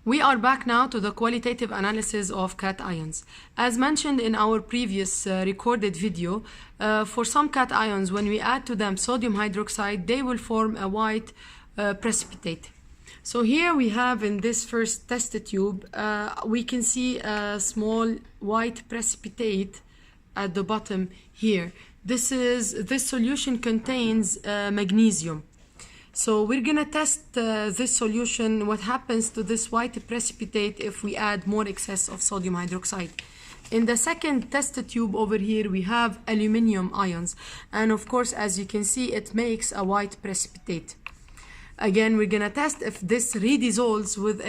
We are back now to the qualitative analysis of cations. As mentioned in our previous recorded video, for some cations, when we add to them sodium hydroxide, they will form a white precipitate. So here we have in this first test tube, we can see a small white precipitate at the bottom here. This solution contains magnesium. So we're gonna test this solution, what happens to this white precipitate if we add more excess of sodium hydroxide. In the second test tube over here, we have aluminum ions. And of course, as you can see, it makes a white precipitate. Again, we're gonna test if this redissolves with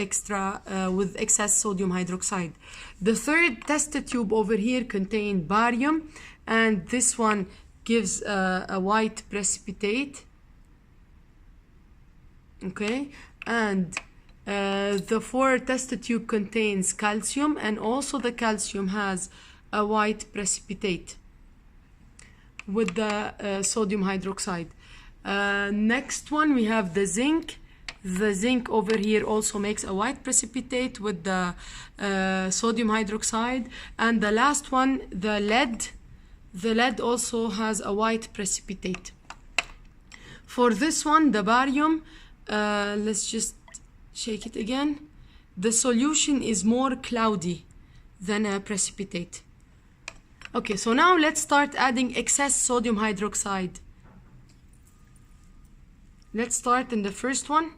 excess sodium hydroxide. The third test tube over here contains barium, and this one gives a white precipitate. Okay, and the fourth test tube contains calcium, and also the calcium has a white precipitate with the sodium hydroxide. Next one, we have the zinc. The zinc over here also makes a white precipitate with the sodium hydroxide. And the last one, the lead. The lead also has a white precipitate. For this one, the barium, let's just shake it again. The solution is more cloudy than a precipitate. Okay, so now let's start adding excess sodium hydroxide. Let's start in the first one.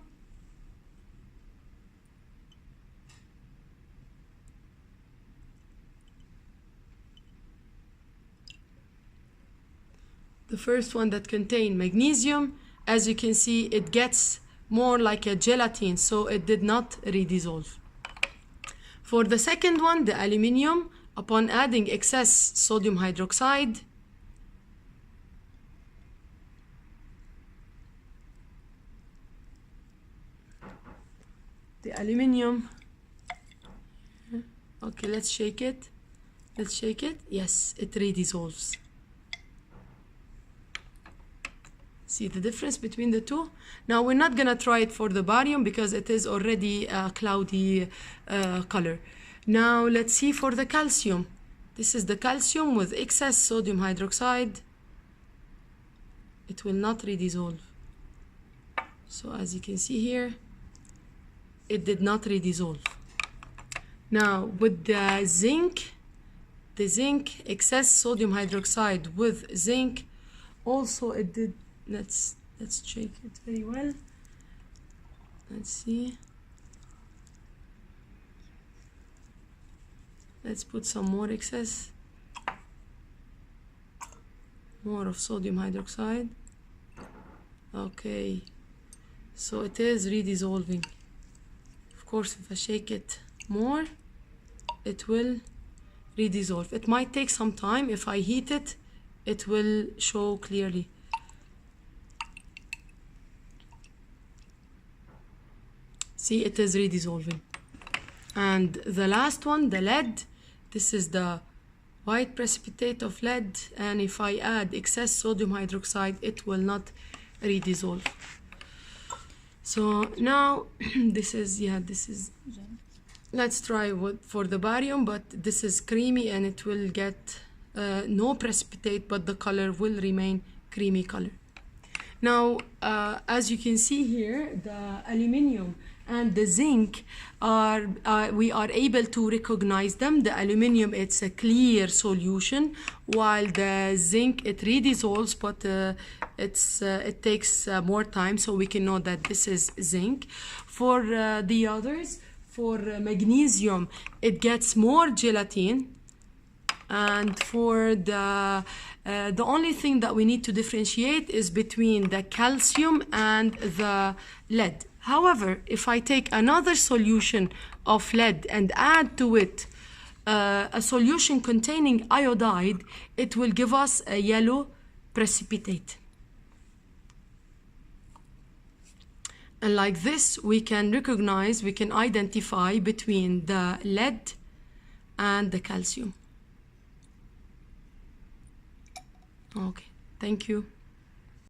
The first one that contains magnesium, as you can see, it gets more like a gelatin, so it did not redissolve. For the second one, the aluminium, upon adding excess sodium hydroxide, the aluminium, okay, let's shake it. Let's shake it. Yes, it redissolves. See the difference between the two? Now we're not gonna try it for the barium because it is already a cloudy color. Now let's see for the calcium. This is the calcium with excess sodium hydroxide. It will not redissolve. So as you can see here, it did not redissolve. Now with the zinc, excess sodium hydroxide with zinc, also it did. Let's check it very well. Let's see. Let's put some more excess. More of sodium hydroxide. Okay. So it is redissolving. Of course, if I shake it more, it will redissolve. It might take some time. If I heat it, it will show clearly. See, it is redissolving. And the last one, the lead, this is the white precipitate of lead, and if I add excess sodium hydroxide, it will not redissolve. So now this is, let's try for the barium, but this is creamy and it will get no precipitate, but the color will remain creamy color. Now, as you can see here, the aluminium and the zinc we are able to recognize them. The aluminium, it's a clear solution, while the zinc, it redissolves, but it takes more time, so we can know that this is zinc. For the others, for magnesium, it gets more gelatin. And for the only thing that we need to differentiate is between the calcium and the lead. However, if I take another solution of lead and add to it a solution containing iodide, it will give us a yellow precipitate. And like this, we can recognize, we can identify between the lead and the calcium. Okay, thank you.